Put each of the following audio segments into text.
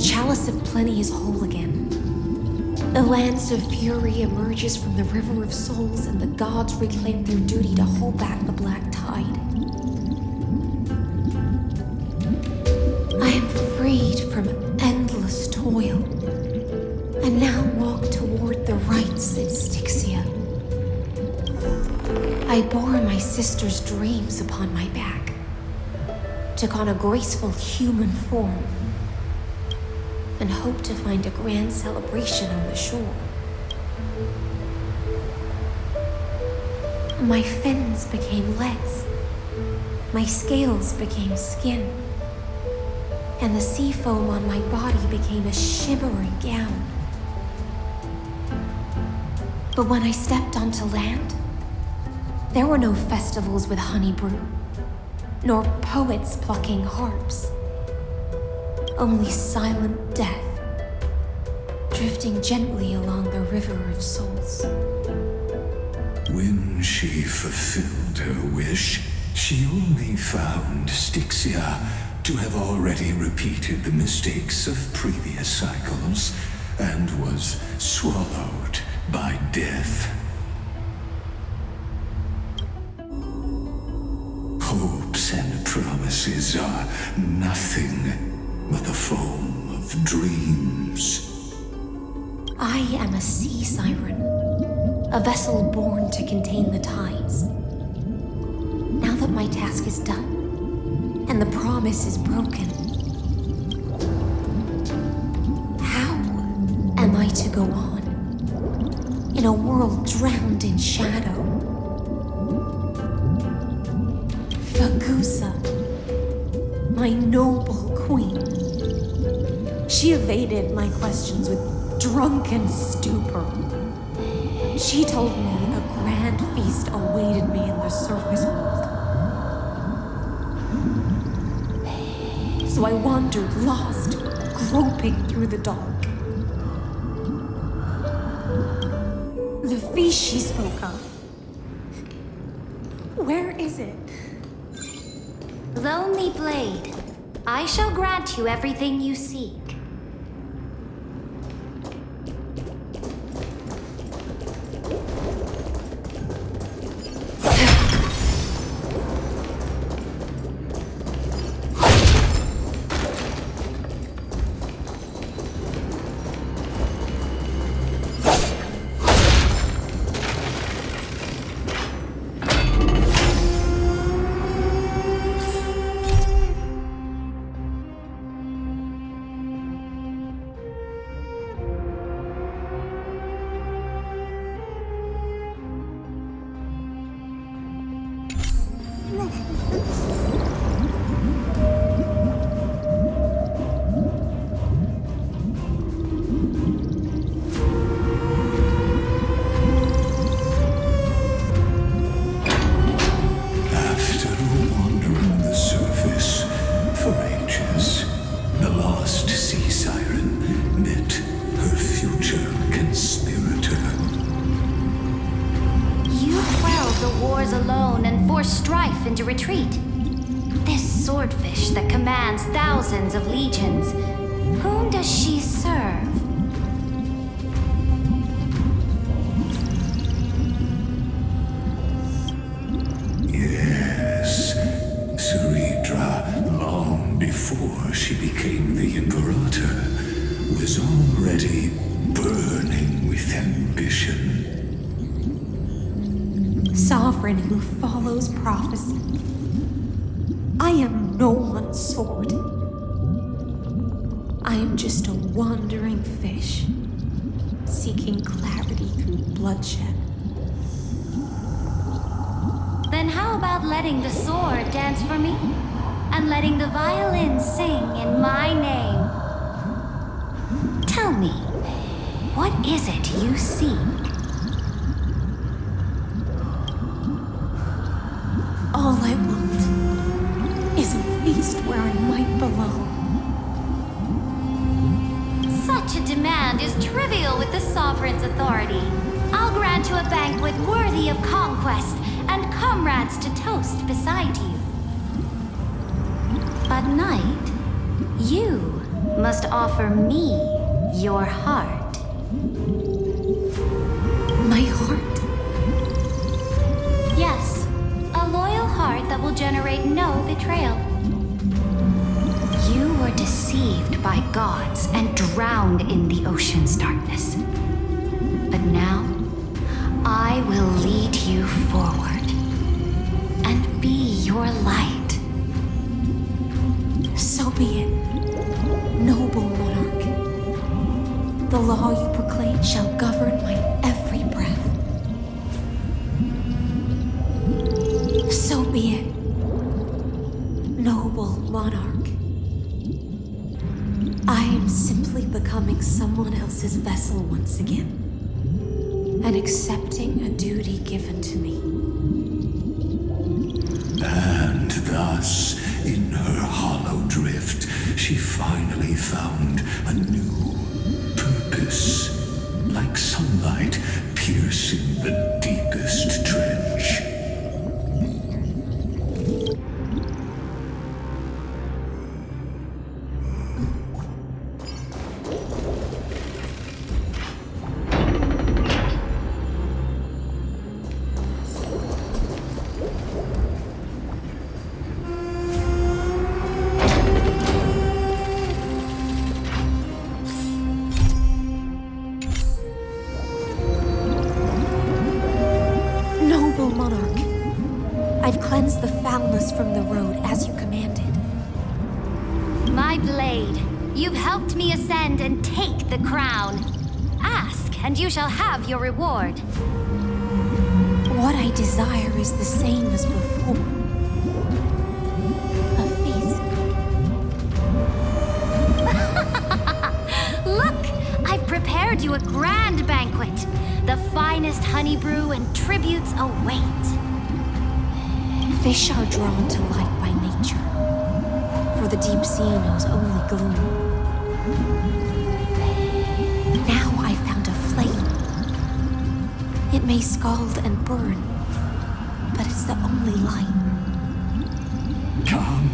chalice of plenty is whole again. The lance of fury emerges from the river of souls, and the gods reclaim their duty to hold back the black tide. I am freed from endless toil, and now walk toward the rites at Styxia. I bore my sister's dreams upon my back, took on a graceful human form, and hoped to find a grand celebration on the shore. My fins became legs, my scales became skin, and the sea foam on my body became a shimmering gown. But when I stepped onto land, there were no festivals with honey brew, nor poets plucking harps. Only silent death, drifting gently along the river of souls. When she fulfilled her wish, she only found Styxia to have already repeated the mistakes of previous cycles and was swallowed by death. Hopes and promises are nothing but the foam of dreams. I am a sea siren, a vessel born to contain the tides. Now that my task is done, and the promise is broken, how am I to go on in a world drowned in shadow? Fagusa, my noble queen. She evaded my questions with drunken stupor. She told me a grand feast awaited me in the surface world. So I wandered lost, groping through the dark. The feast she spoke of, where is it? Lonely Blade, I shall grant you everything you seek. Into retreat. This swordfish that commands thousands of legions, whom does she serve? Yes, Ceridra, long before she became the Imperator, was already burning with ambition. Sovereign who follows prophecy. I am no one's sword. I am just a wandering fish, seeking clarity through bloodshed. Then how about letting the sword dance for me? And letting the violin sing in my name? Tell me, what is it you seek? All I want is a feast where I might belong. Such a demand is trivial with the Sovereign's authority. I'll grant you a banquet worthy of conquest and comrades to toast beside you. But night, you must offer me your heart. My heart? Yes, a loyal heart that will generate no betrayal. You were deceived by gods and drowned in the ocean's darkness. But now, I will lead you forward and be your light. So be it, noble monarch. The law you proclaim shall govern my every breath. So be it, noble monarch. I am simply becoming someone else's vessel once again, and accepting a duty given to me. And thus, in her hollow drift, she finally found a new purpose, like sunlight piercing the deepest trench. Noble monarch, I've cleansed the foulness from the road as you commanded. My blade, you've helped me ascend and take the crown. Ask, and you shall have your reward. What I desire is the same as before. A feast. Look, I've prepared you a grand banquet. The finest honey brew and tributes await. Fish are drawn to light by nature, for the deep sea knows only gloom. Now I found a flame. It may scald and burn, but it's the only light. Come,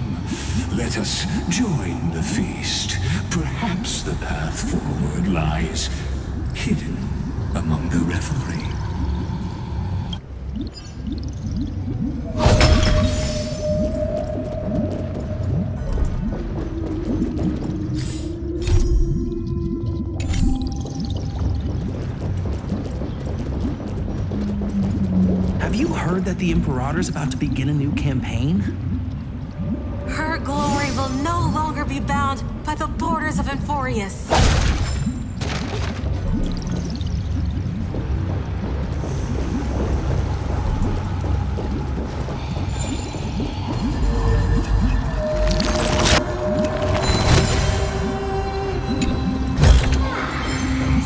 let us join the feast. Perhaps the path forward lies hidden among the revelry. Have you heard that the Imperator's about to begin a new campaign? Her glory will no longer be bound by the borders of Enforius.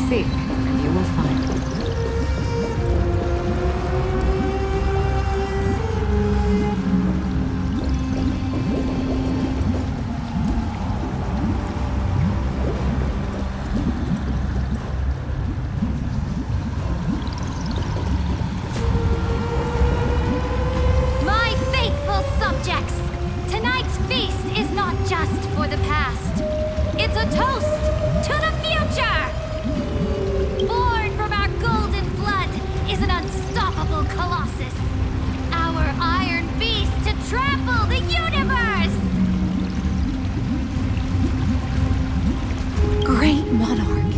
Seek, and you will find. My faithful subjects, tonight's feast is not just for the past. It's a toast to the future! Born from our golden blood is an unstoppable colossus. Our iron beast to trample the universe! Great monarch.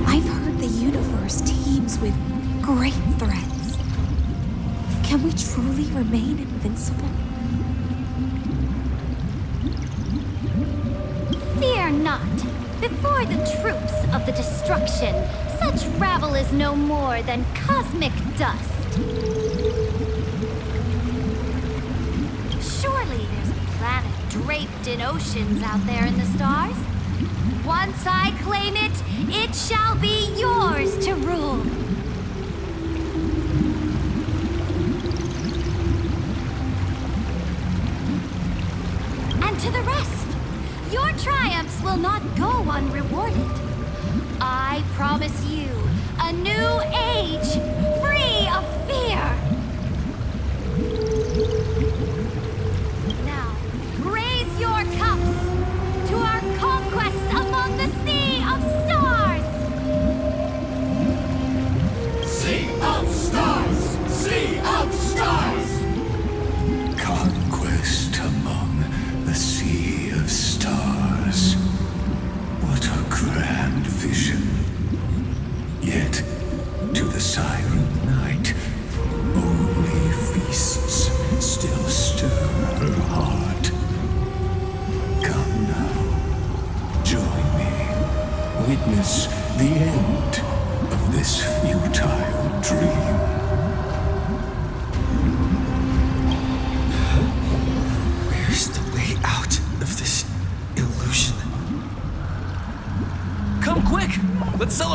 I've heard the universe teems with great threats. Can we truly remain invincible? Fear not. Before the troops of the destruction, such rabble is no more than cosmic dust. Surely there's a planet draped in oceans out there in the stars. Once I claim it, it shall be yours to rule. And to the rest, your triumphs will not go unrewarded. I promise you a new age, free of fear. Now, raise your cups to our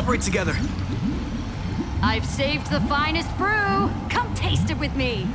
celebrate together. I've saved the finest brew. Come taste it with me.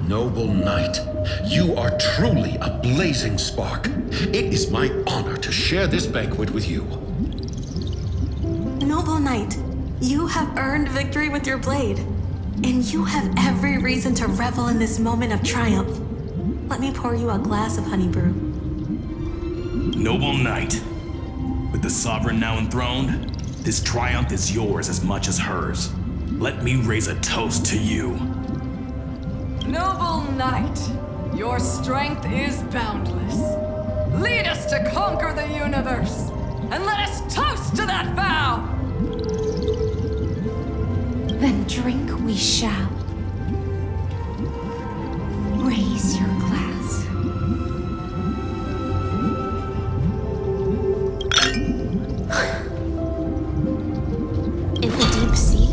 Noble knight, you are truly a blazing spark. It is my honor to share this banquet with you. Noble knight, you have earned victory with your blade, and you have every reason to revel in this moment of triumph. Let me pour you a glass of honey brew. Noble knight, with the sovereign now enthroned, this triumph is yours as much as hers. Let me raise a toast to you. Noble knight, your strength is boundless. Lead us to conquer the universe, and let us toast to that vow! Then drink we shall. Raise your glass. In the deep sea,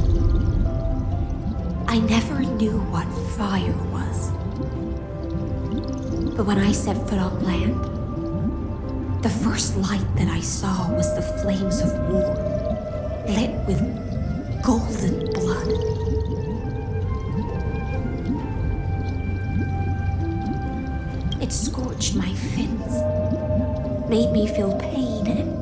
I never knew what fire was. But when I set foot on land, the first light that I saw was the flames of war, lit with golden blood. It scorched my fins, made me feel pain and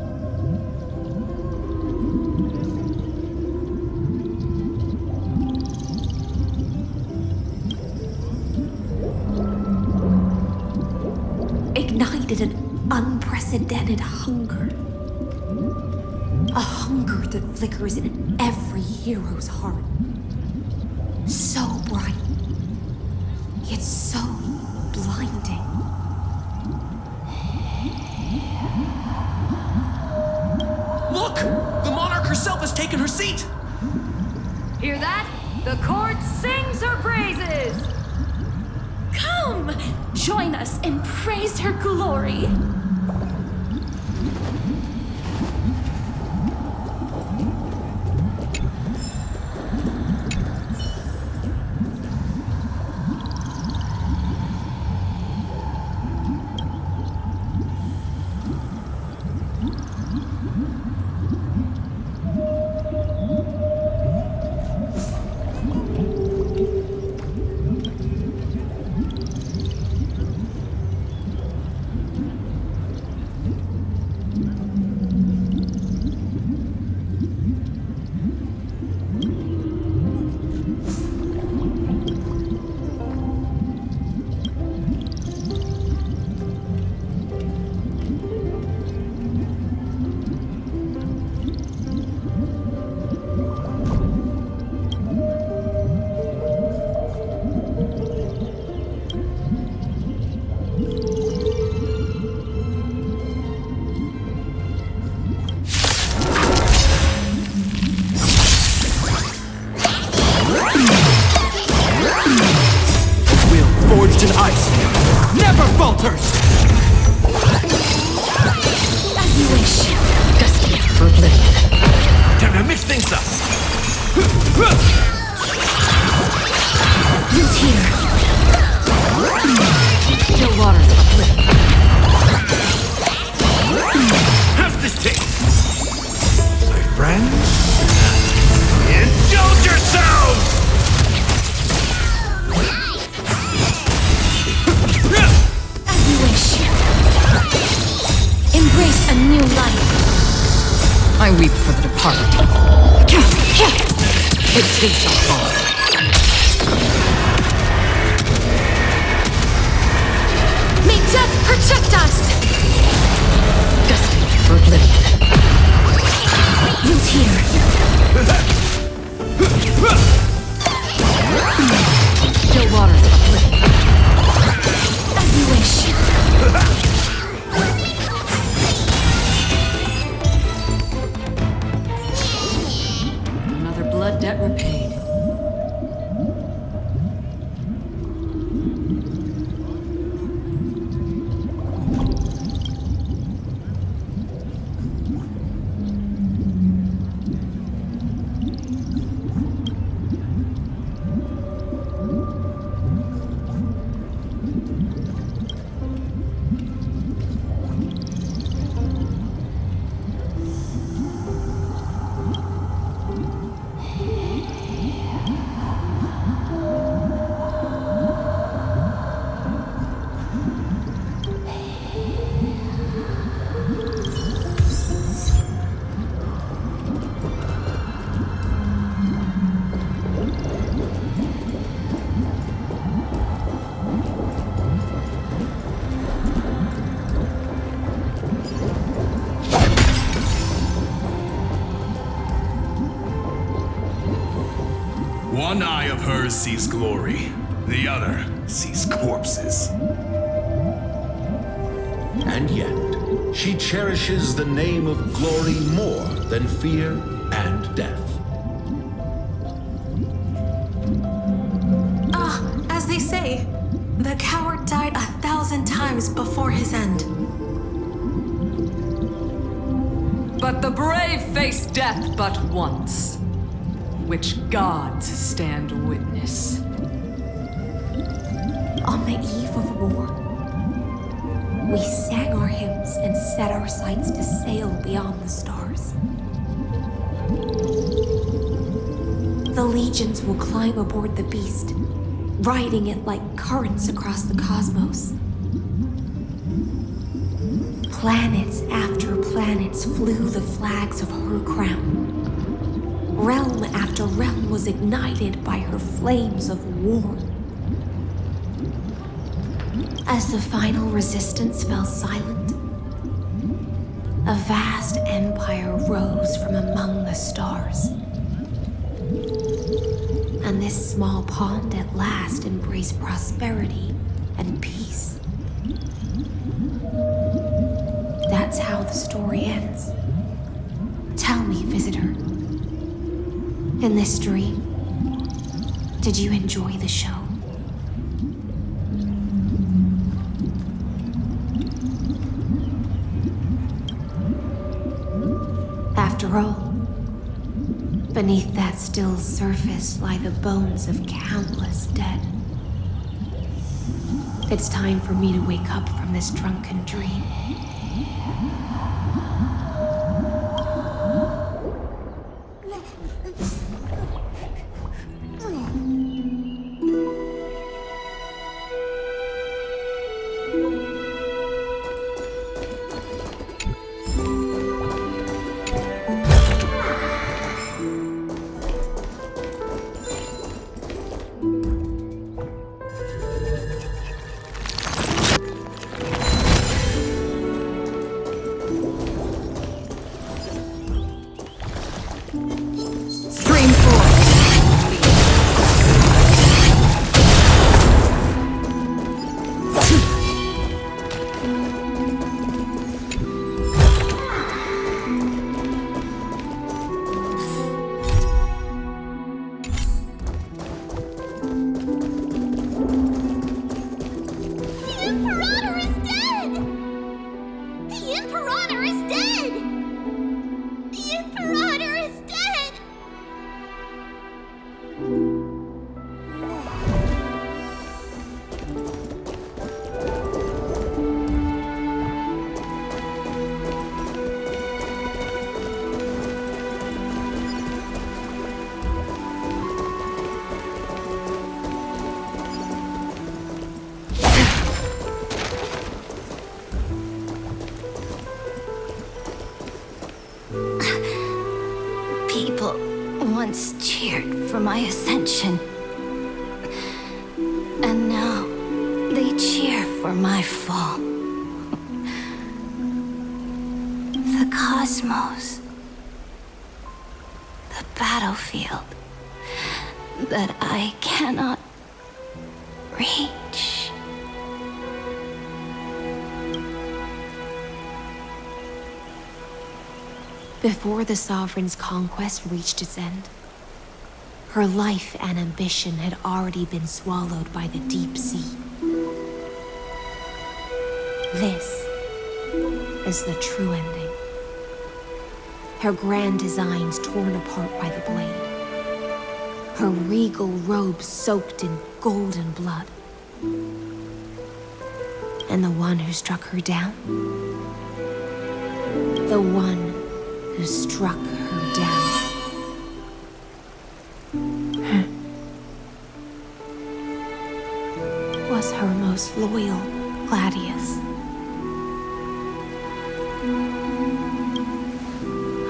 ignited an unprecedented hunger. A hunger that flickers in every hero's heart. So bright, yet so blinding. Look! The monarch herself has taken her seat! Hear that? The court sings her praises! Come, join us and praise her glory. altars! As you wish. Dusty for oblivion. Time to mix things up! Root here. Still waters of oblivion. How's this taste? My friends? Indulge yourselves! As you wish. Embrace a new life. I weep for the departed. It takes a fall. May death protect us! Dusty for oblivion. Root here. Still waters of oblivion. As you wish. Another blood debt repaid. One eye of hers sees glory, the other sees corpses. And yet, she cherishes the name of glory more than fear and death. As they say, the coward died 1,000 times before his end. But the brave face death but once, which gods stand witness. On the eve of war, we sang our hymns and set our sights to sail beyond the stars. The legions will climb aboard the beast, riding it like currents across the cosmos. Planets after planets flew the flags of her crown. Realm after realm was ignited by her flames of war. As the final resistance fell silent, a vast empire rose from among the stars. And this small pond at last embraced prosperity and peace. That's how the story ends. Tell me, visitor. In this dream, did you enjoy the show? After all, beneath that still surface lie the bones of countless dead. It's time for me to wake up from this drunken dream. people once cheered for my ascension. And now they cheer for my fall. The cosmos. The battlefield that I cannot reach. Before the Sovereign's conquest reached its end, her life and ambition had already been swallowed by the deep sea. This is the true ending. Her grand designs torn apart by the blade. Her regal robe soaked in golden blood. And the one who struck her down? The one who struck her down. Was her most loyal Gladius.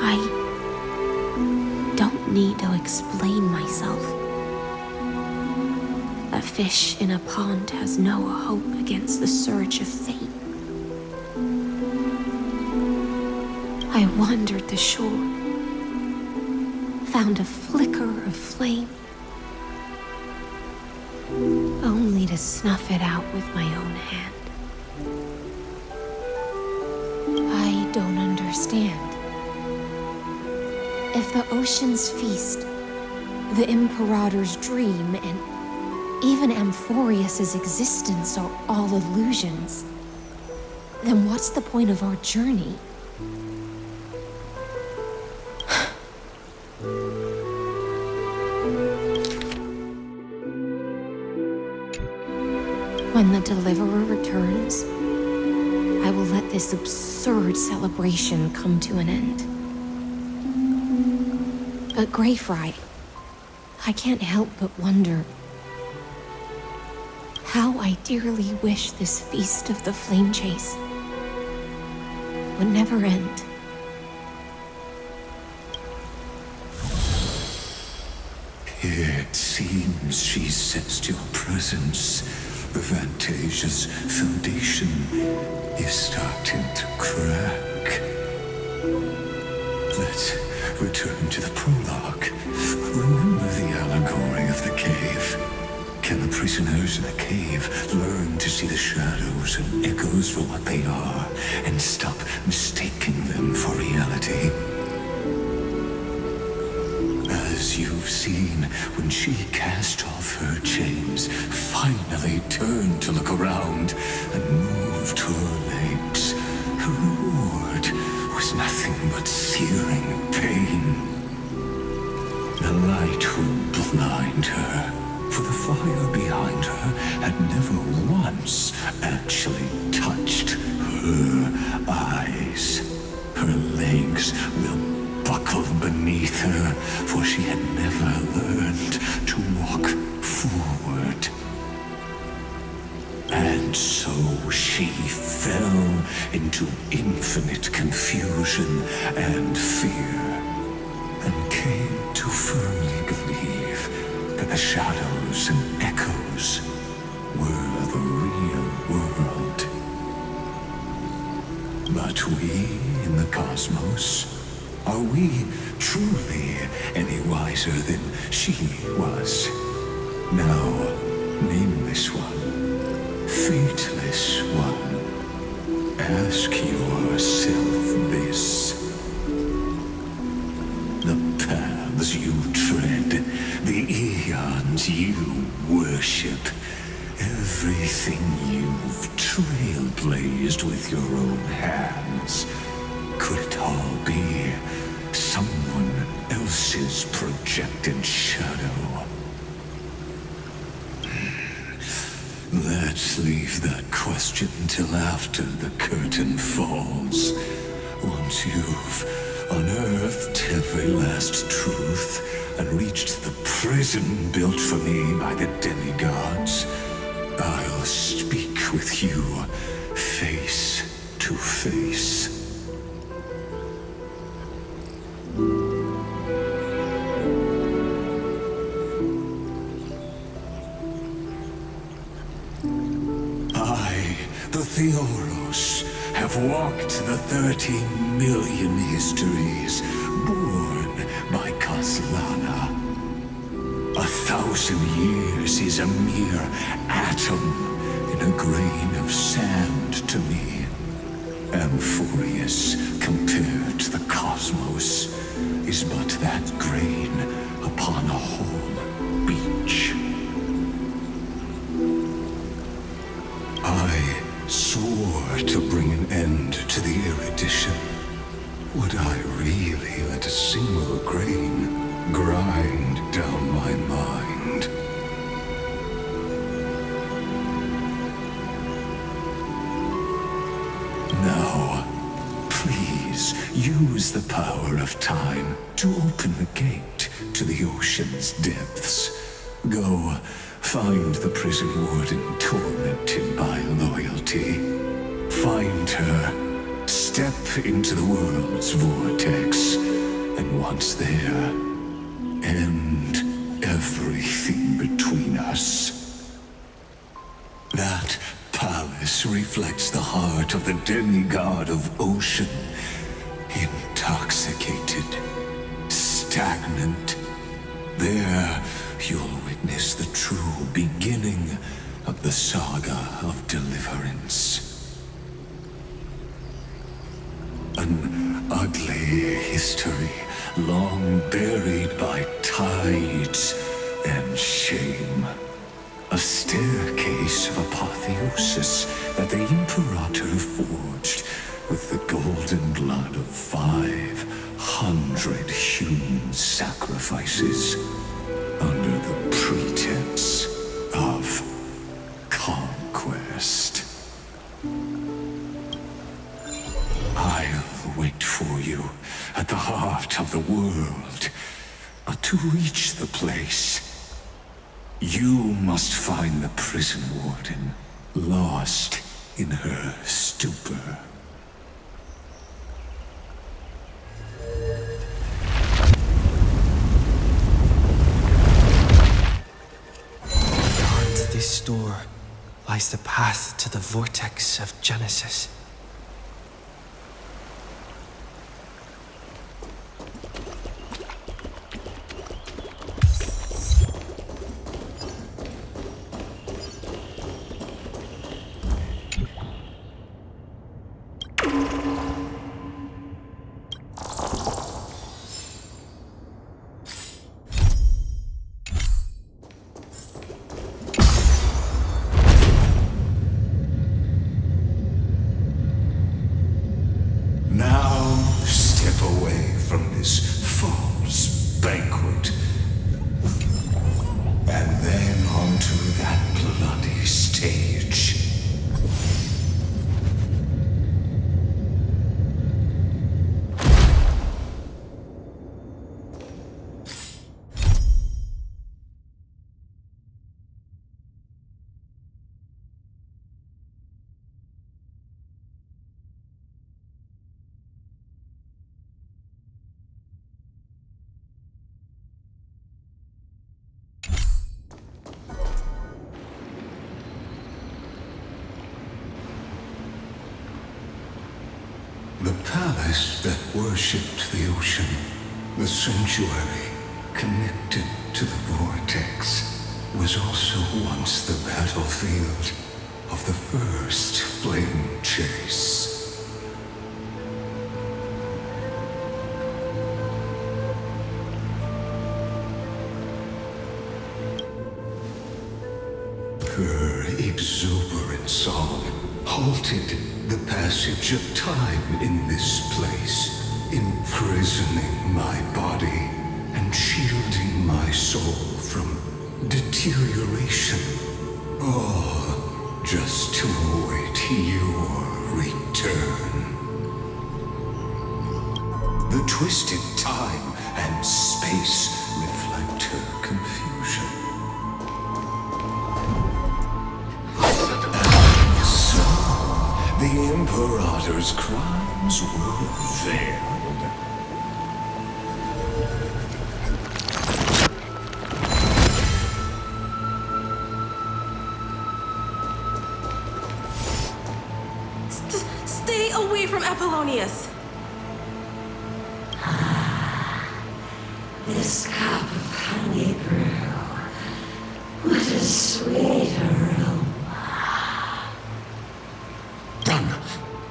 I don't need to explain myself. A fish in a pond has no hope against the surge of fate. I wandered the shore, found a flicker of flame, only to snuff it out with my own hand. I don't understand. If the ocean's feast, the Imperator's dream, and even Amphorius's existence are all illusions, then what's the point of our journey? When the Deliverer returns, I will let this absurd celebration come to an end. But Greyfry, I can't help but wonder how I dearly wish this feast of the flame chase would never end. It seems she sensed your presence. The Fantasia's foundation is starting to crack. Let's return to the prologue. Remember the allegory of the cave? Can the prisoners in the cave learn to see the shadows and echoes for what they are and stop mistaking them for reality? As you've seen, when she cast off her chains, finally turned to look around, and moved her legs, her reward was nothing but searing pain. The light would blind her, for the fire behind her had never once actually touched her eyes. Her legs will buckle beneath her, for she had never learned to walk forward. And so she fell into infinite confusion and fear, and came to firmly believe that the shadows and echoes were the real world. But we in the cosmos, are we truly any wiser than she was? Now, nameless one, fateless one, ask yourself this. The paths you tread, the eons you worship, everything you've trailblazed with your own hands, could it all be someone else's projected shadow? Let's leave that question till after the curtain falls. Once you've unearthed every last truth and reached the prison built for me by the demigods, I'll speak with you face to face. the Oros have walked the 13 million histories born by Kaslana. 1,000 years is a mere atom in a grain of sand to me. Amphorius, compared to the cosmos, is but that grain upon a whole beach. I swore to bring an end to the erudition. Would I really let a single grain grind down my mind? Now, please use the power of time to open the gate to the ocean's depths. Go, find the prison warden tormented by loyalty. Find her, step into the world's vortex, and once there, end everything between us. That palace reflects the heart of the demigod of ocean, intoxicated, stagnant. There, you'll witness the true beginning of the saga of deliverance. An ugly history, long buried by tides and shame. A staircase of apotheosis that the Imperator forged with the golden blood of 500 human sacrifices under the pretense of conquest. I'll wait for you at the heart of the world, but to reach the place, you must find the prison warden, lost in her stupor. Beyond this door lies the path to the vortex of Genesis. The palace that worshipped the ocean, the sanctuary connected to the vortex, was also once the battlefield of the first flame chase. Her exuberant song halted the passage of time in this place, imprisoning my body and shielding my soul from deterioration. All just to await your return. The twisted time and space reflect her confusion. The Imperator's crimes were veiled. Polonius. This cup of honey brew. What a sweet aroma. Run,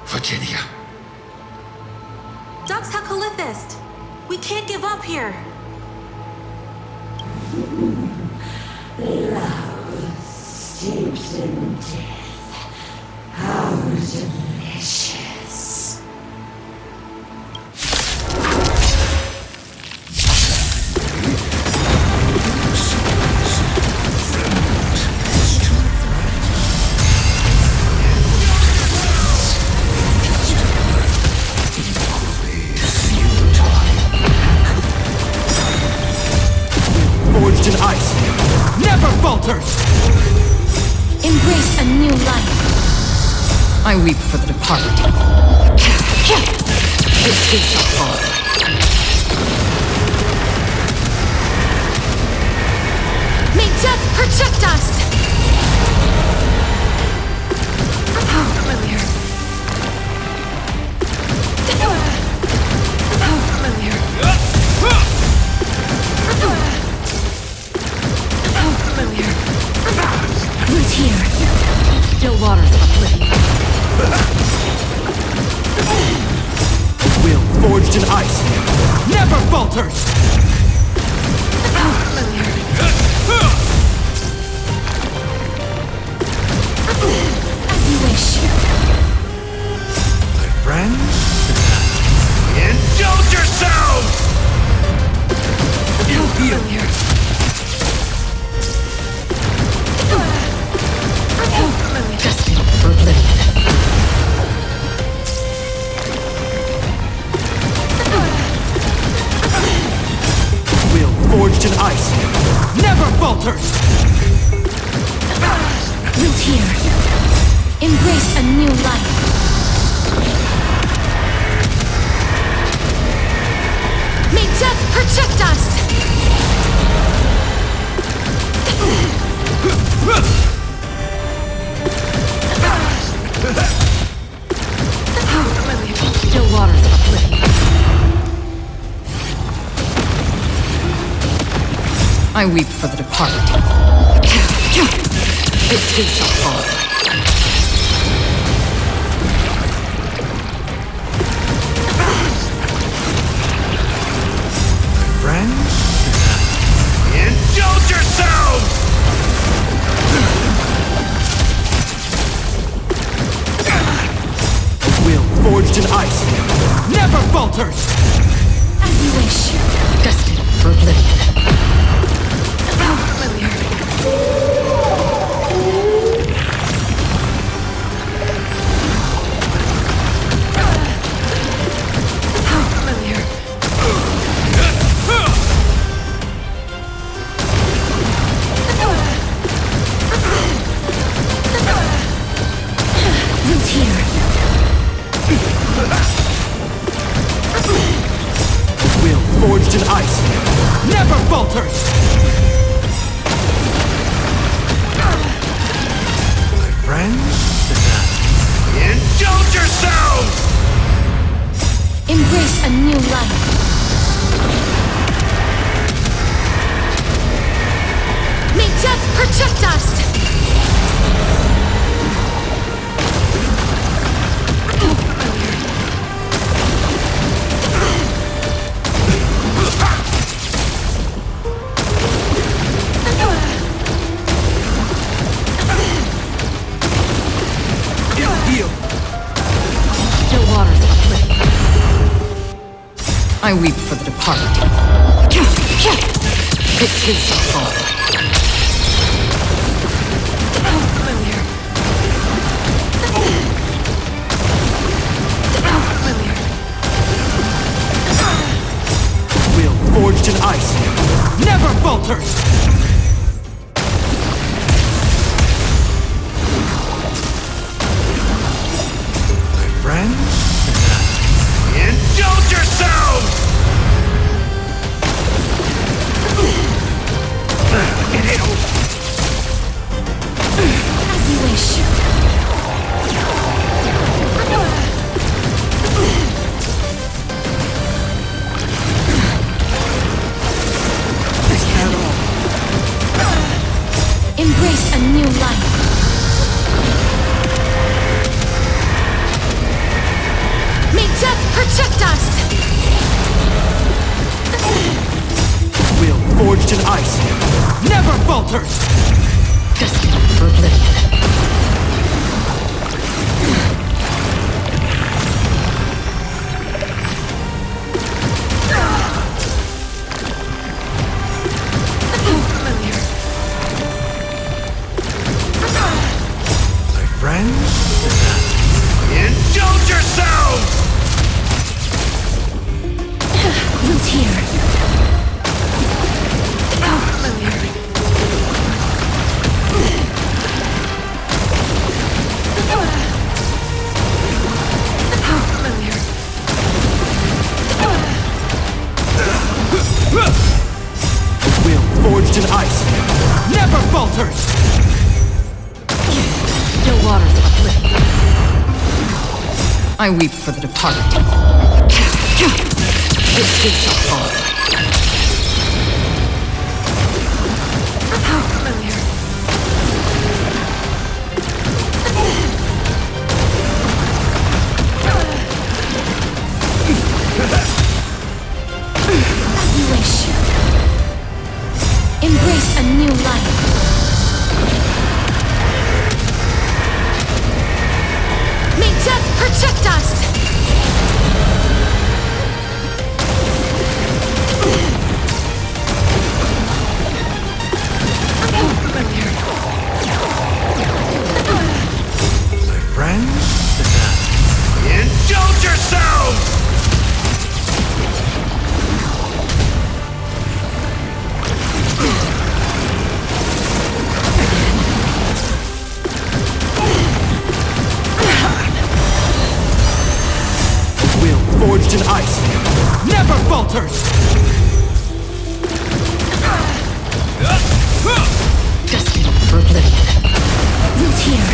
Virginia. Dux Hakalithist. We can't give up here. Love steeped in death. How delicious. Forged in ice. Never falters! Embrace a new life. I weep for the departed. This too shall fall. May death protect us! How familiar. How familiar. How familiar. Root here. Still waters of oblivion. Will forged in ice. Never falters! How familiar. As you wish. My friend? Indulge yourselves! How familiar. How familiar. Destined for oblivion. Will forged in ice. Never falters! Root here. Embrace a new life. May death protect us! How familiar. Still waters of oblivion. I weep for the departed. This too shall fall. Friend? Indulge yourselves! Will forged in ice. Never falters! As you wish. Destined for oblivion. How familiar. How familiar. Root here. Will forged in ice. Never falters! My friend? Indulge yourselves! Embrace a new life. May death protect us! Heal! Still waters of oblivion. I weep for the departed. This too shall fall. How familiar. How familiar. Will forged in ice. Never falters! My friend? Indulge yourselves! As you wish. forged in ice, never falters! Destined for oblivion. My friends? Indulge yourselves! Root here. Will forged in ice, never falters! Still waters of oblivion. I weep for the departed. This too shall fall. As you wish. Embrace a new life. May death protect us! My friends? Indulge yourselves! Will forged in ice, never falters! Destined for oblivion. Root here.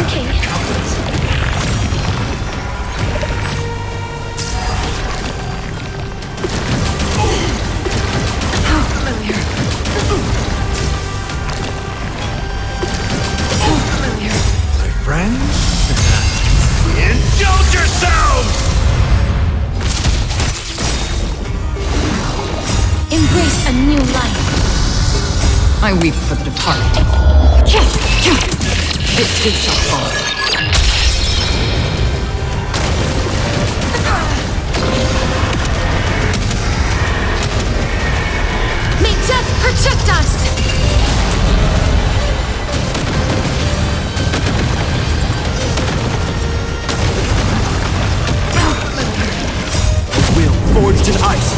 Okay. My friends? Indulge yourselves! Embrace a new life. I weep for the departed. This too shall fall. May death protect us! Will forged in ice,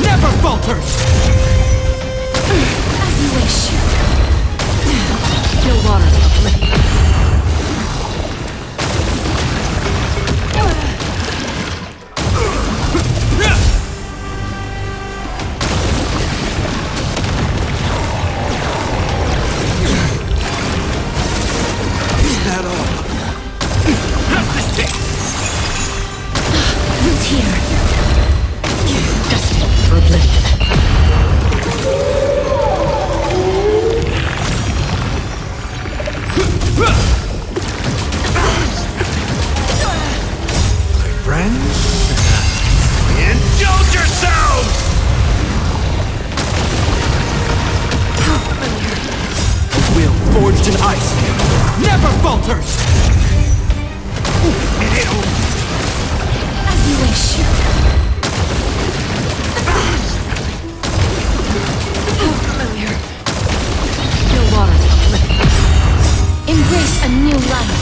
never falters! As you wish. Still waters of oblivion. Is that all? Root here. Destined for oblivion. My friends? Indulge yourselves! Will forged in ice, never falters! As you wish. Still waters of oblivion. Embrace a new life.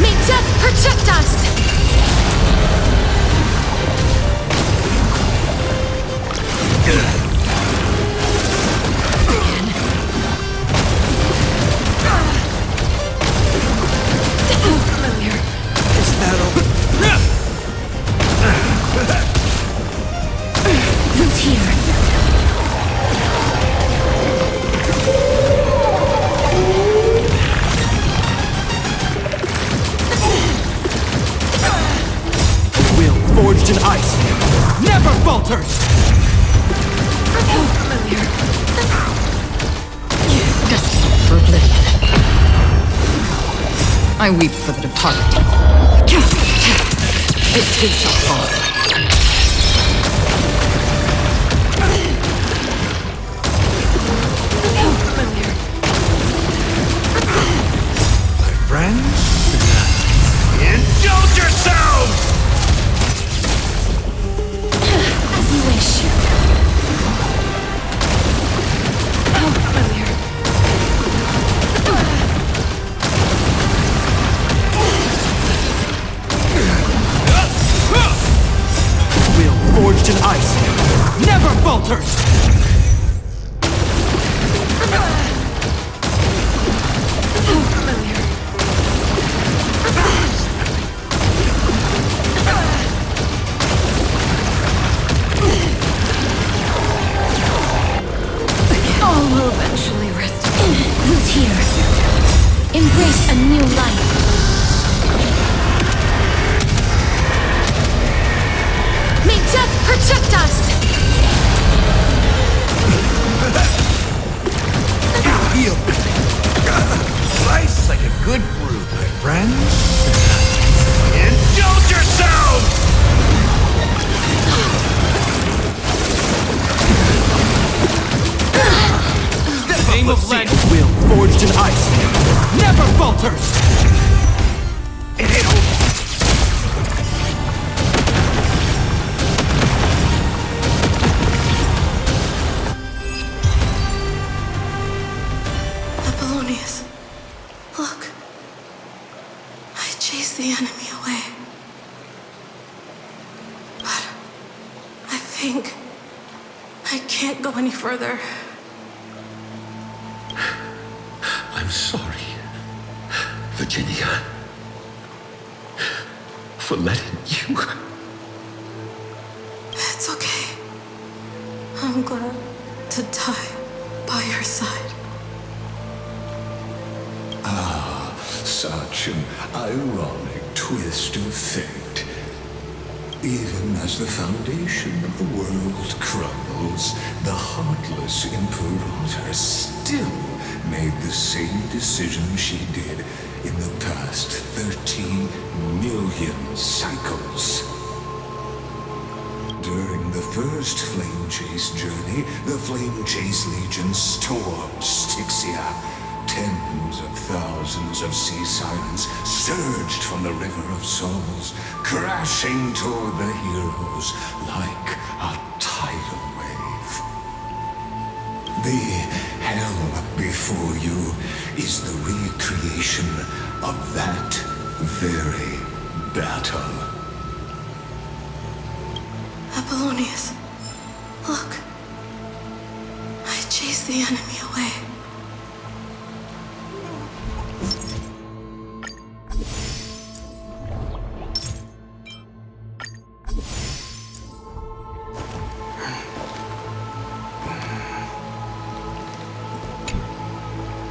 May death protect us! Is that all? Root here. Will forged in ice, never falters! Destined for oblivion. I weep for the departed. It too shall fall. My friends? Indulge yourselves! As you wish. Will forged in ice never falters! All will eventually rest. Root here. Embrace a new life. May death protect us! Heal. Slice like a good brew, my friends. Indulge yourselves! Name of land. Will forged in ice never falters! It ain't over. Apollonius, look. I chased the enemy away. But I think I can't go any further. I'm sorry, Virginia, for letting you. It's okay. I'm glad to die by your side. Such an ironic twist of fate. Even as the foundation of the world crumbles, the heartless Imperator still made the same decision she did in the past 13 million cycles. During the first Flame Chase journey, the Flame Chase Legion stormed Styxia. Tens of thousands of sea sirens surged from the River of Souls, crashing toward the heroes like a tidal wave. The hell before you is the recreation of that very battle. Apollonius, look. I chased the enemy away.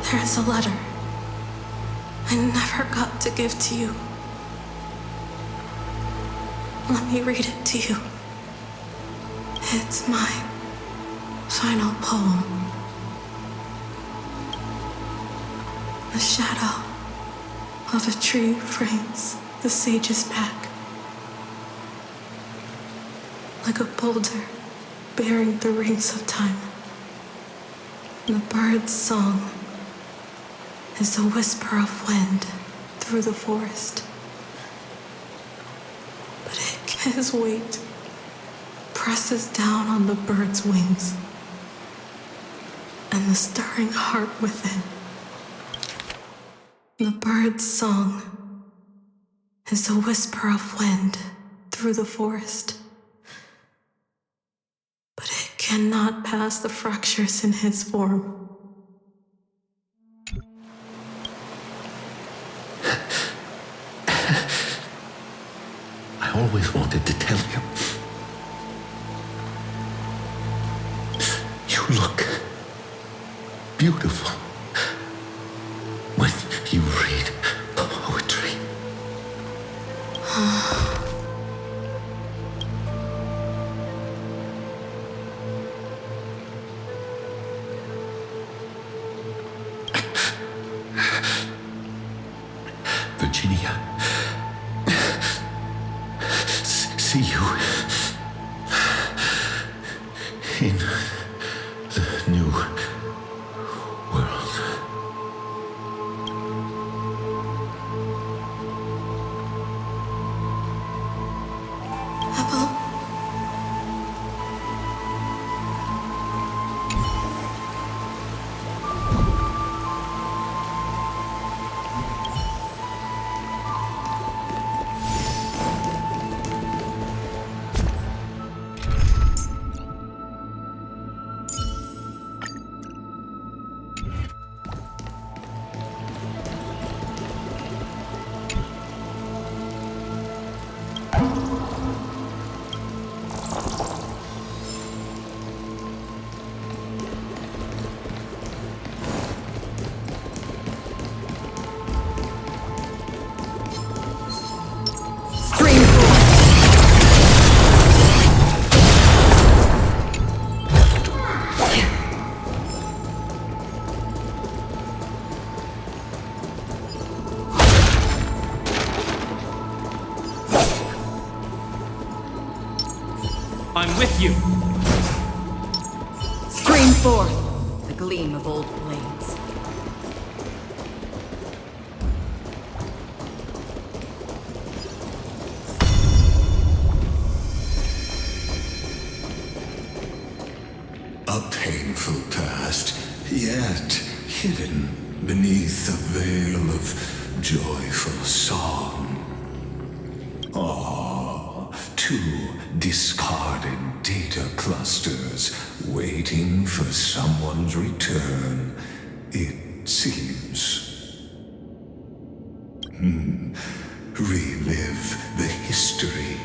There is a letter I never got to give to you. Let me read it to you. It's my final poem. The shadow of a tree frames the sage's back, like a boulder bearing the rings of time. The bird's song is a whisper of wind through the forest. But his weight presses down on the bird's wings and the stirring heart within. The bird's song is a whisper of wind through the forest. But it cannot pass the fractures in his form. I always wanted to tell you. You look beautiful when you read poetry. Virginia. See you in the new world. Apple? I'm with you! Stream forth the gleam of old blades. A painful past, yet hidden beneath a veil of joyful song. Two discarded data clusters waiting for someone's return, it seems. Relive the history,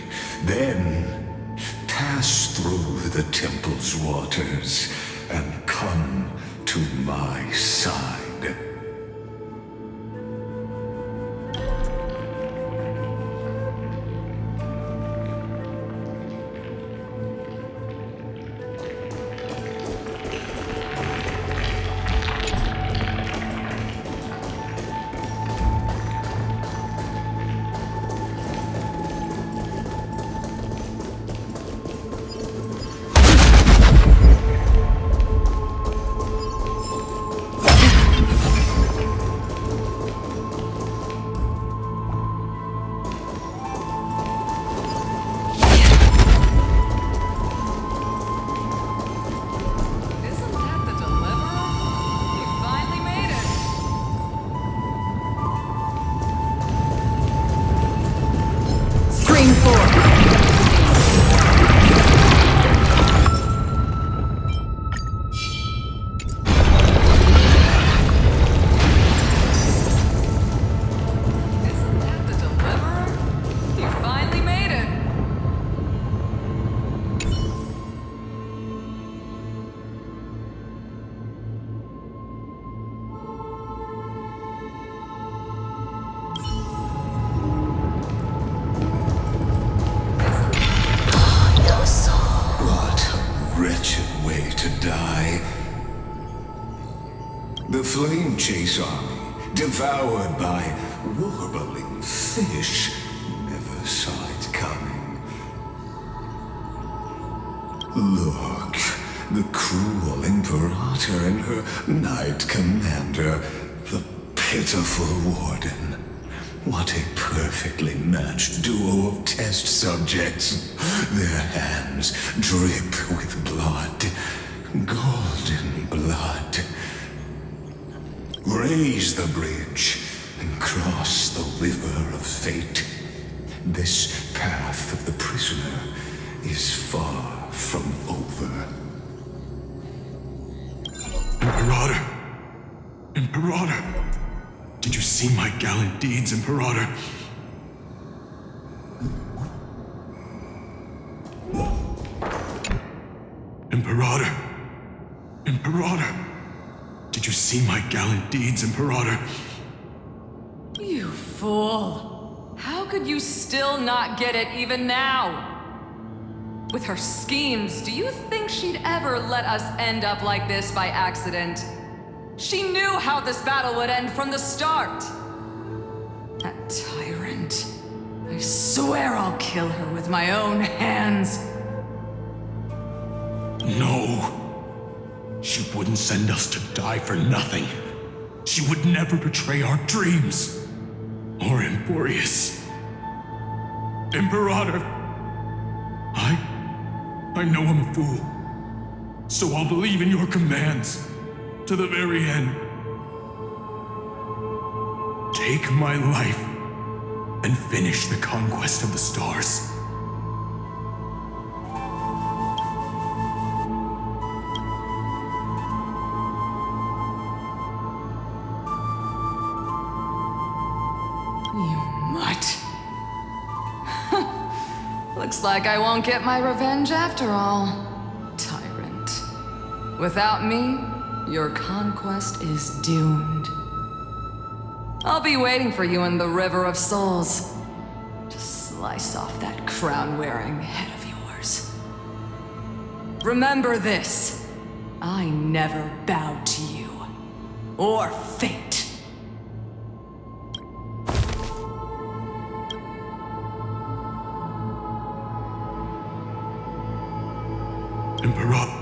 then pass through the temple's waters and come to my side. The flame chase army, devoured by warbling fish, never saw it coming. Look, the cruel Imperator and her Knight Commander, the pitiful Warden. What a perfectly matched duo of test subjects. Their hands drip with blood, golden blood. Raise the bridge and cross the river of fate. This path of the prisoner is far from over. Imperator! Imperator! Did you see my gallant deeds, Imperator? Imperator! Imperator! Did you see my gallant deeds, Imperator? You fool! How could you still not get it even now? With her schemes, do you think she'd ever let us end up like this by accident? She knew how this battle would end from the start. That tyrant. I swear I'll kill her with my own hands. No. She wouldn't send us to die for nothing. She would never betray our dreams. Or Emporius. Imperator. I know I'm a fool. So I'll believe in your commands. To the very end. Take my life. And finish the conquest of the stars. Looks like I won't get my revenge after all, tyrant. Without me, your conquest is doomed. I'll be waiting for you in the River of Souls to slice off that crown-wearing head of yours. Remember this, I never bowed to you, or fate. Emperor.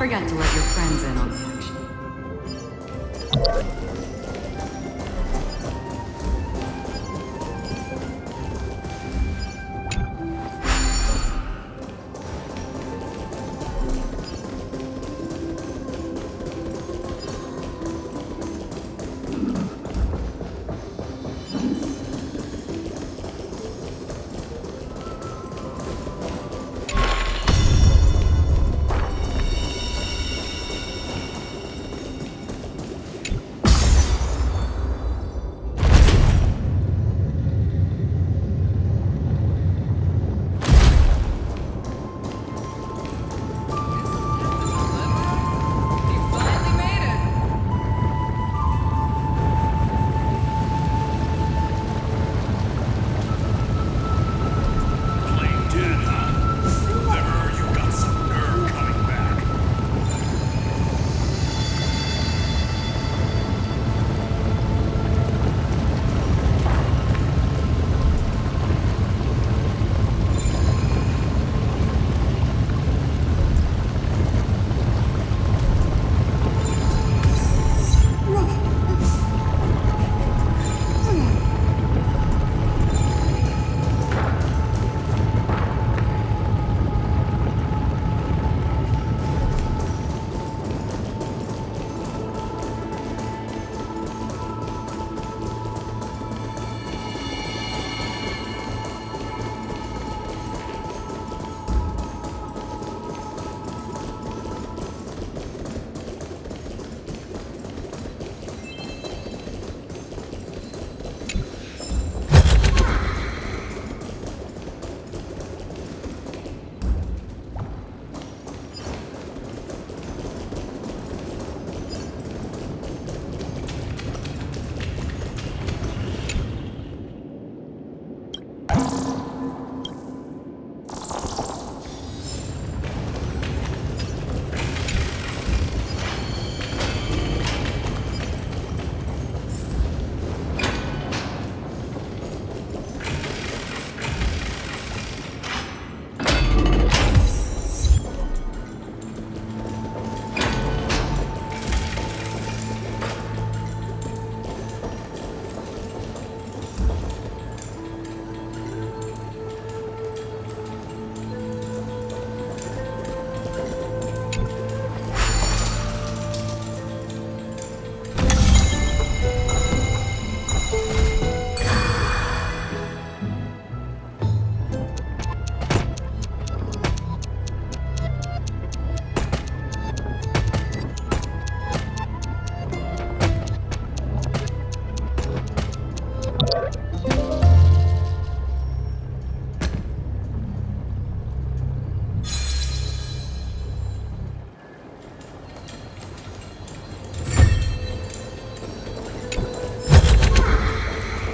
forget to let your friends in on the action.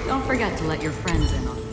Don't forget to let your friends in on it.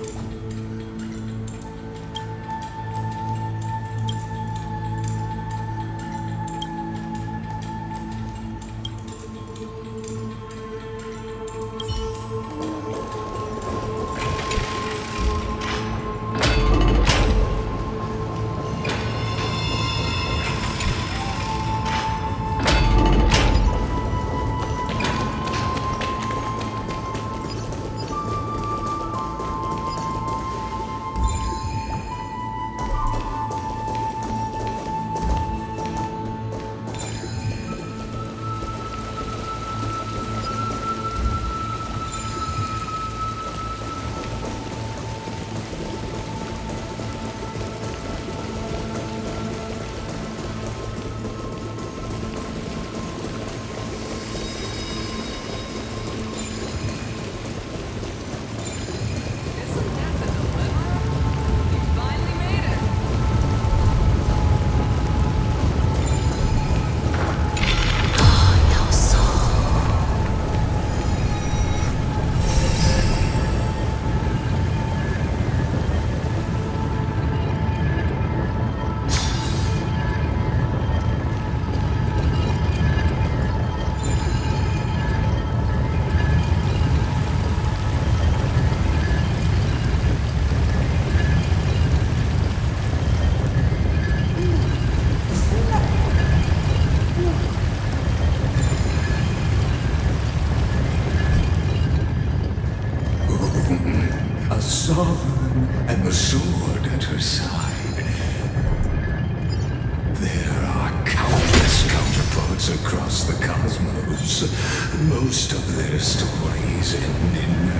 Most of their stories end in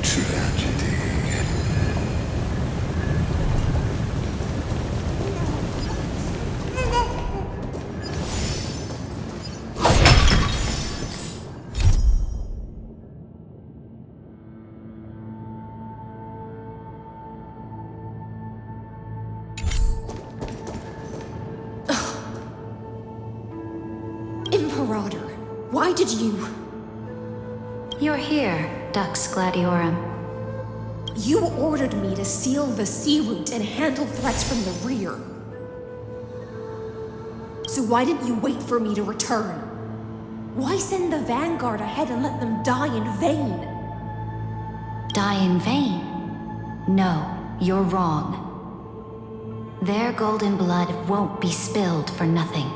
tragedy. Imperator, why did you... You're here, Dux Gladiorum. You ordered me to seal the sea route and handle threats from the rear. So why didn't you wait for me to return? Why send the vanguard ahead and let them die in vain? Die in vain? No, you're wrong. Their golden blood won't be spilled for nothing.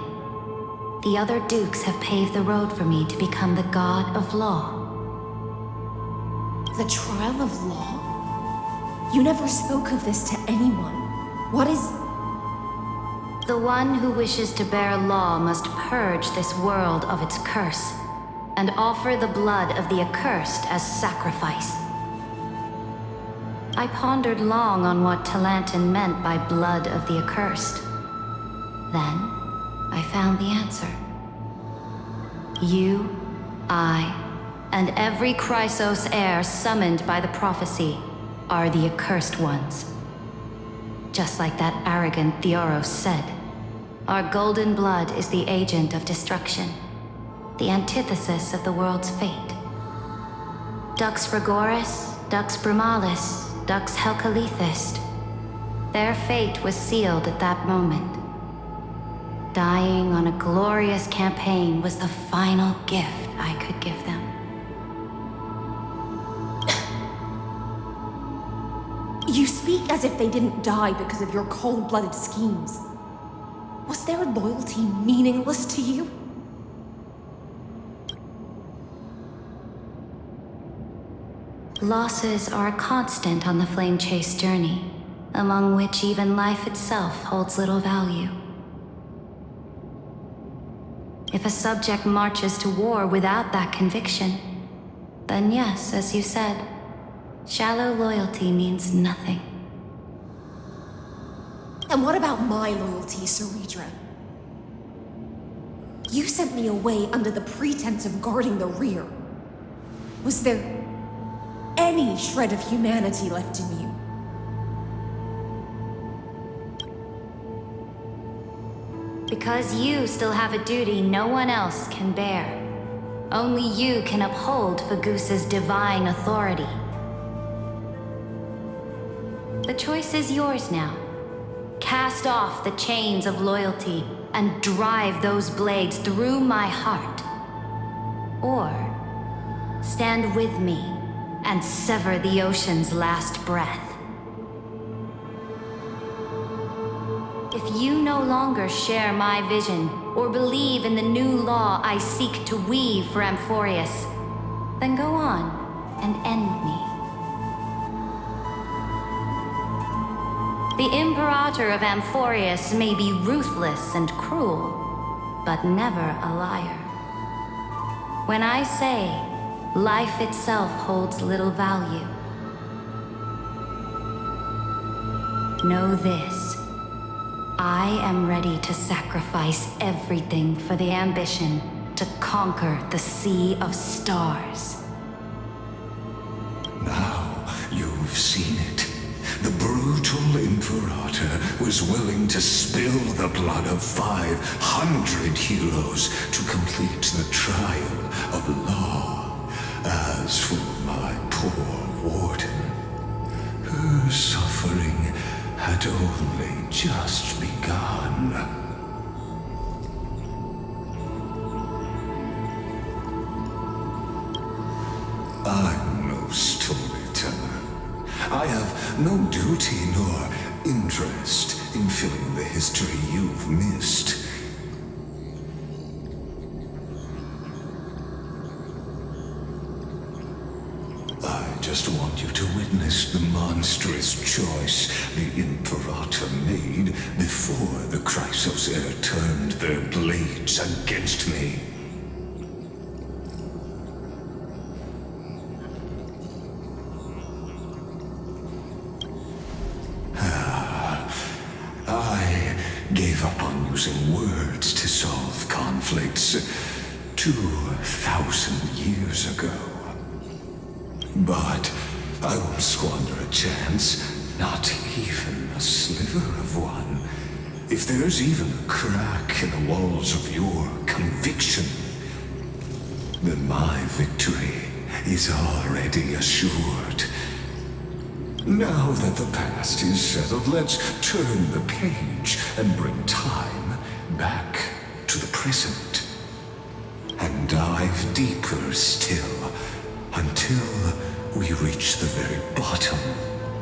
The other dukes have paved the road for me to become the god of law. The trial of law? You never spoke of this to anyone. What is... The one who wishes to bear law must purge this world of its curse, and offer the blood of the accursed as sacrifice. I pondered long on what Talantin meant by blood of the accursed. Then, I found the answer. You, I, and every Chrysos heir summoned by the prophecy are the accursed ones. Just like that arrogant Theoros said, our golden blood is the agent of destruction, the antithesis of the world's fate. Dux Frigoris, Dux Brumalis, Dux Helcalethist. Their fate was sealed at that moment. Dying on a glorious campaign was the final gift I could give them. You speak as if they didn't die because of your cold-blooded schemes. Was their loyalty meaningless to you? Losses are a constant on the Flame Chase journey, among which even life itself holds little value. If a subject marches to war without that conviction, then yes, as you said, shallow loyalty means nothing. And what about my loyalty, Ceredra? You sent me away under the pretense of guarding the rear. Was there any shred of humanity left in you? Because you still have a duty no one else can bear. Only you can uphold Fagusa's divine authority. The choice is yours now. Cast off the chains of loyalty and drive those blades through my heart. Or stand with me and sever the ocean's last breath. If you no longer share my vision or believe in the new law I seek to weave for Amphorius, then go on and end me. The Imperator of Amphorius may be ruthless and cruel, but never a liar. When I say life itself holds little value, know this. I am ready to sacrifice everything for the ambition to conquer the Sea of Stars. Now you've seen it. The brutal Imperator was willing to spill the blood of 500 heroes to complete the trial of law. As for my poor warden, her suffering had only just begun. I'm no storyteller. I have no duty nor interest in filling the history you've missed. I just want you to witness the monstrous choice the Imperator made before the Chrysos heir turned their blades against me. using words to solve conflicts 2,000 years ago. But I won't squander a chance, not even a sliver of one. If there's even a crack in the walls of your conviction, then my victory is already assured. Now that the past is settled, let's turn the page and bring time back to the present. And dive deeper still, until we reach the very bottom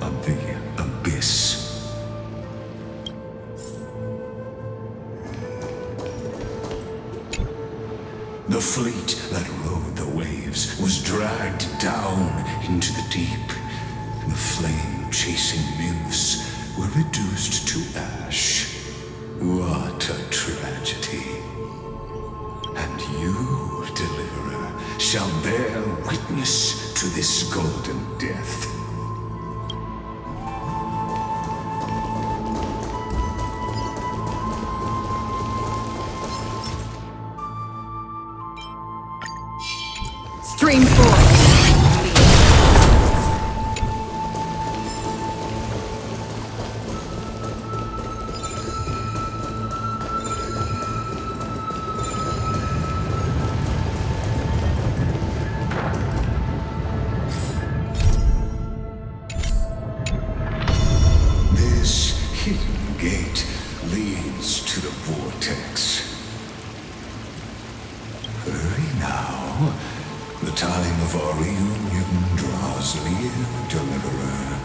of the abyss. The fleet that rode the waves was dragged down into the deep. The flame-chasing nymphs were reduced to ash. What a tragedy. And you, Deliverer, shall bear witness to this golden death. Stream 4. This hidden gate leads to the vortex. Hurry now. The time of our reunion draws near, Deliverer.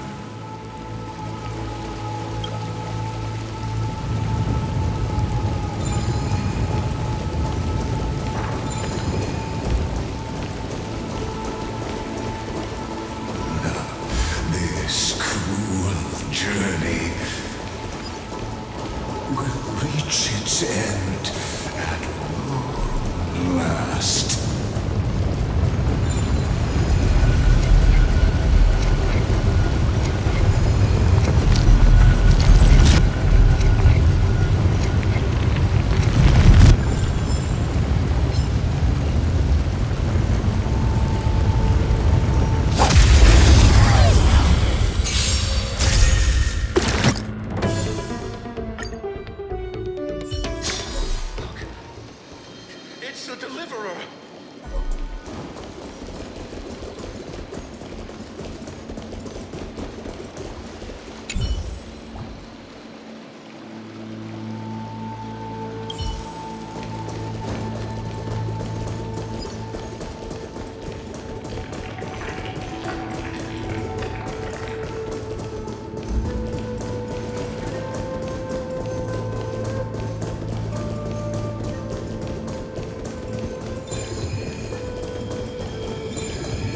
This cruel journey will reach its end at long last. It's the Deliverer!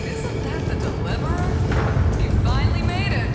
Isn't that the Deliverer? You finally made it.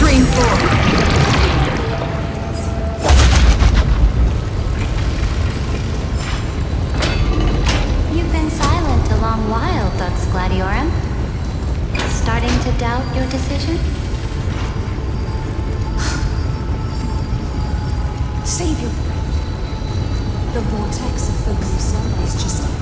Stream 4. You've been silent a long while, Dux Gladiorum. Starting to doubt your decision? Save your breath. The vortex of Felusa is just ahead.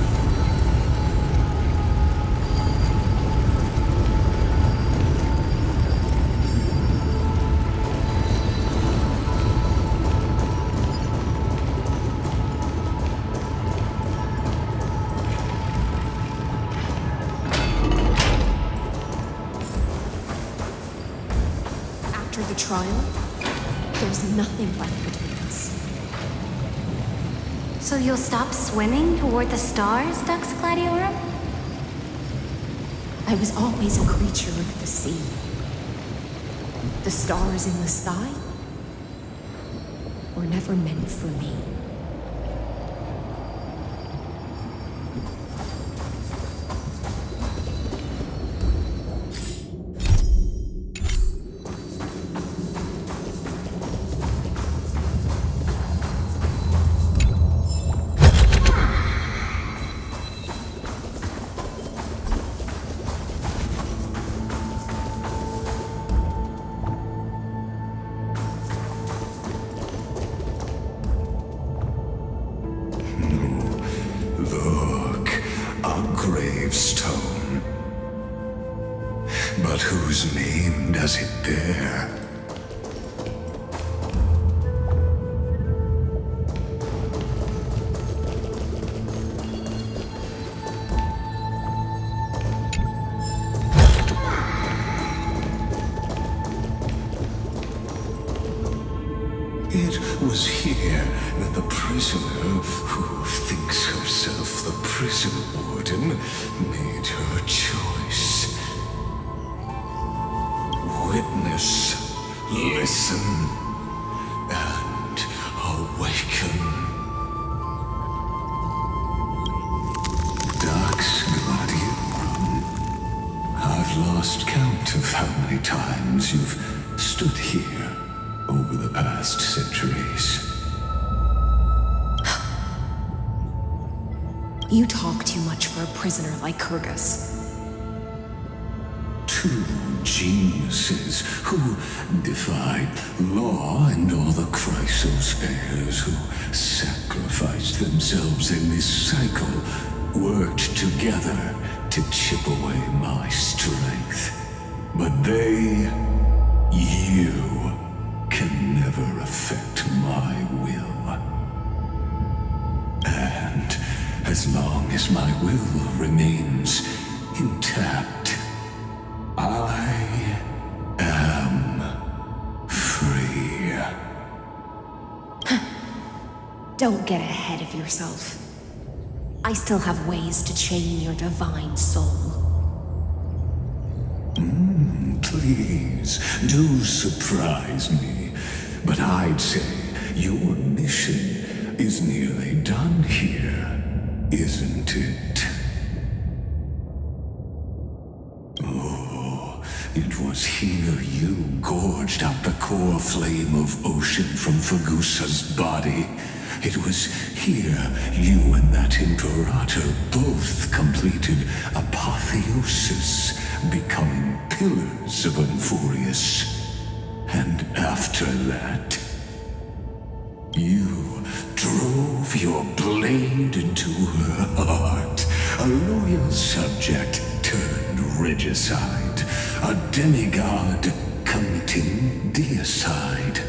After the trial, there's nothing left between us. So you'll stop swimming toward the stars, Dux Gladiorum? I was always a creature of the sea. The stars in the sky were never meant for me. Look, a gravestone. But whose name does it bear? It was here that the prisoner, who thinks herself the prison warden, made her choice. Witness, listen, and awaken. Dux Gladiorum, I've lost count of how many times you've stood here over the past centuries. You talk too much for a prisoner like Kyrgyz. Two geniuses who defied law and all the chrysospheres, who sacrificed themselves in this cycle, worked together to chip away my strength. But they, you, can never affect my will. And as long as my will remains intact, I am free. Don't get ahead of yourself. I still have ways to chain your divine soul. Please, do surprise me. But I'd say your mission is nearly done here, isn't it? Oh, it was here you gorged out the core flame of ocean from Fagusa's body. It was here you and that Imperator both completed apotheosis, becoming pillars of Unfurious. And after that, you drove your blade into her heart, a loyal subject turned regicide, a demigod committing deicide.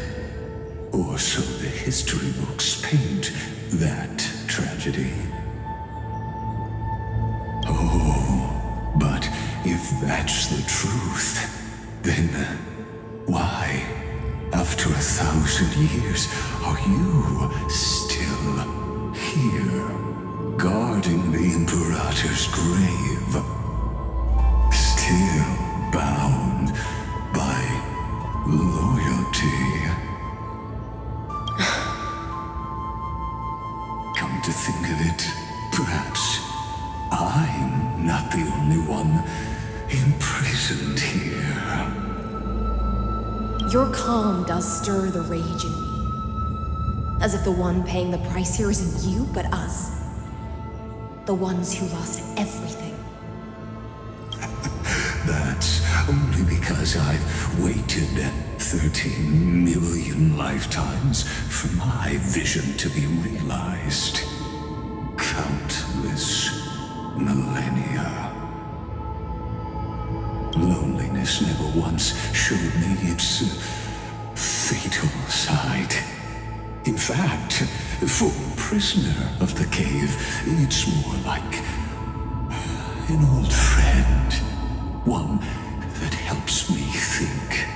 Or so the history books paint that tragedy. Oh, but if that's the truth, then why, after 1,000 years, are you still here, guarding the Imperator's grave? Still bound by loyalty? Come to think of it, perhaps I'm not the only one imprisoned here. Your calm does stir the rage in me. As if the one paying the price here isn't you, but us. The ones who lost everything. That's only because I've waited 13 million lifetimes for my vision to be realized. Countless millennia. Loneliness never once showed me its fatal side. In fact, for a prisoner of the cave, it's more like an old friend. One that helps me think.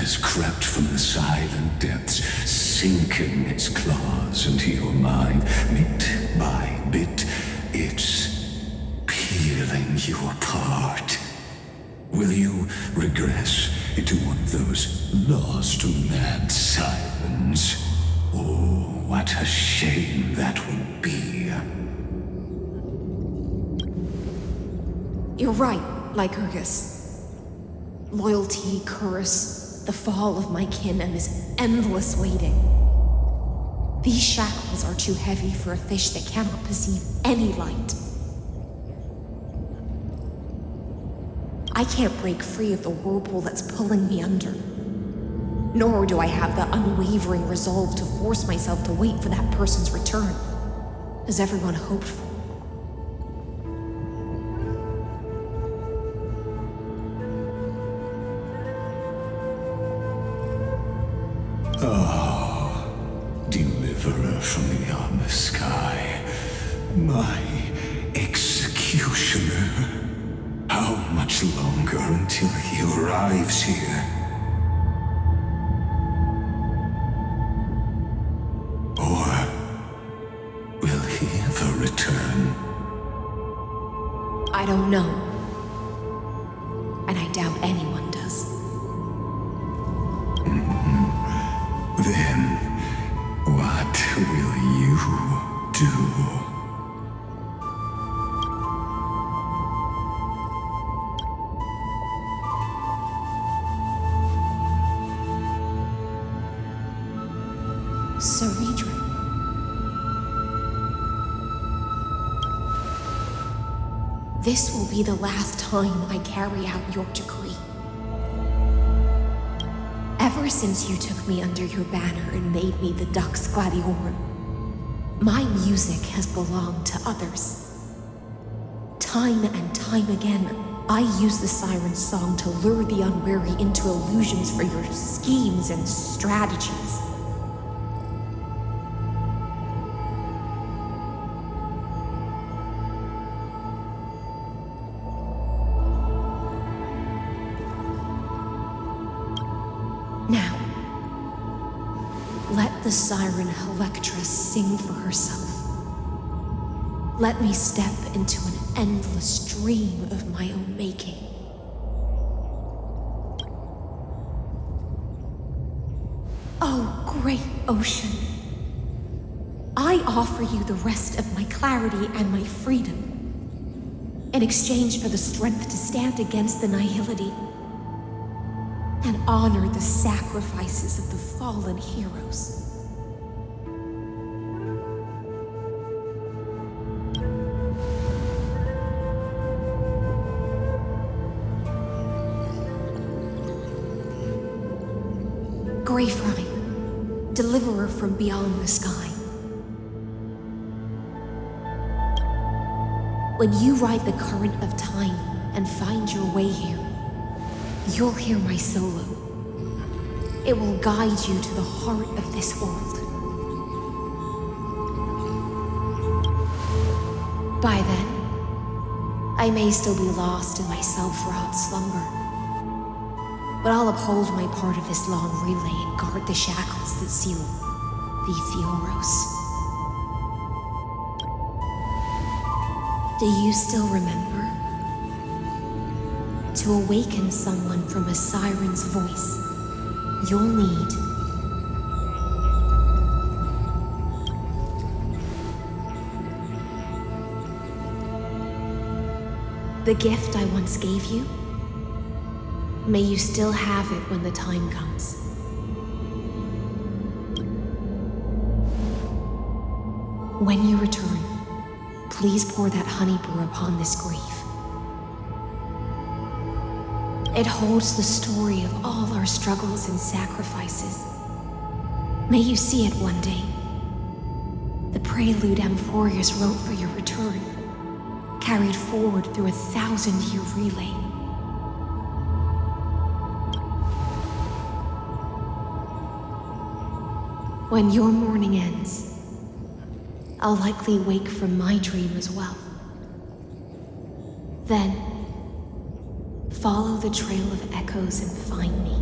has crept from the silent depths, sinking its claws into your mind. Bit by bit, it's peeling you apart. Will you regress into one of those lost mad sirens? Oh, what a shame that would be. You're right, Lycurgus. Loyalty, curse, the fall of my kin, and this endless waiting. These shackles are too heavy for a fish that cannot perceive any light. I can't break free of the whirlpool that's pulling me under. Nor do I have the unwavering resolve to force myself to wait for that person's return, as everyone hoped for. Deliverer from beyond the sky, my executioner. How much longer until he arrives here? Or will he ever return? I don't know. And I doubt anyone does. Then, what will you do? Ceredra. This will be the last time I carry out your decree. Ever since you took me under your banner and made me the Dux Gladiorum, my music has belonged to others. Time and time again, I use the siren's song to lure the unwary into illusions for your schemes and strategies. Now, let the siren Electra sing for herself. Let me step into an endless dream of my own making. Oh, great ocean. I offer you the rest of my clarity and my freedom in exchange for the strength to stand against the nihility and honor the sacrifices of the fallen heroes. Greyfrime, deliverer from beyond the sky. When you ride the current of time and find your way here, you'll hear my solo. It will guide you to the heart of this world. By then, I may still be lost in my self-wrought slumber, but I'll uphold my part of this long relay and guard the shackles that seal the Theoros. Do you still remember? To awaken someone from a siren's voice, you'll need the gift I once gave you. May you still have it when the time comes. When you return, please pour that honey brew upon this grave. It holds the story of all our struggles and sacrifices. May you see it one day. The prelude Amphorius wrote for your return, carried forward through 1,000-year relay. When your morning ends, I'll likely wake from my dream as well. Then, follow the trail of echoes and find me.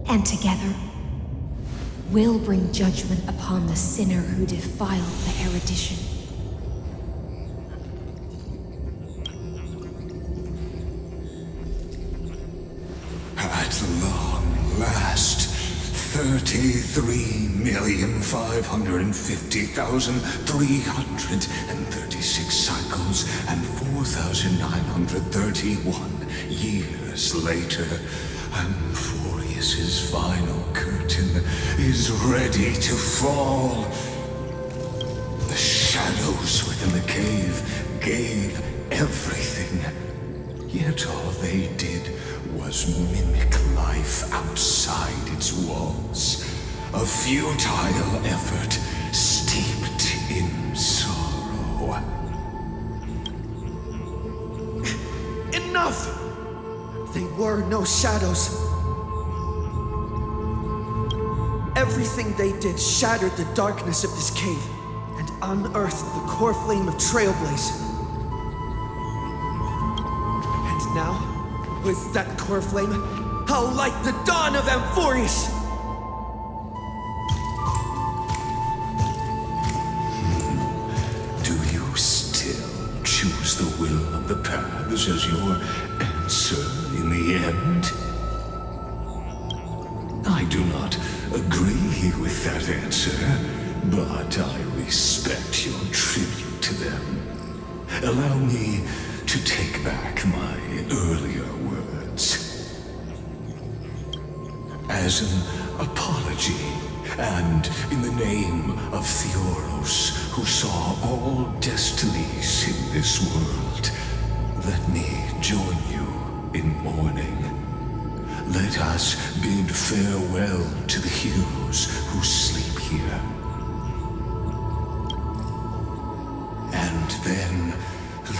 And together, we'll bring judgment upon the sinner who defiled the erudition. At long last, 33,550,336 cycles and 4,931 years later, Amphorius's final curtain is ready to fall. The shadows within the cave gave everything, yet all they did was mimic life outside its walls. A futile effort steeped in sorrow. Enough! They were no shadows. Everything they did shattered the darkness of this cave and unearthed the core flame of Trailblaze. And now, with that core flame, I'll light the dawn of Amphorius! Do you still choose the will of the paths as your answer in the end? I do not agree with that answer, but I respect your tribute to them. Allow me to take back my earlier words. As an apology, and in the name of Theoros, who saw all destinies in this world, let me join you in mourning. Let us bid farewell to the heroes who sleep here. And then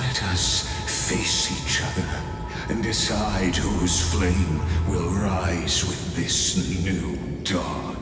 let us face each other and decide whose flame will rise with this new dawn.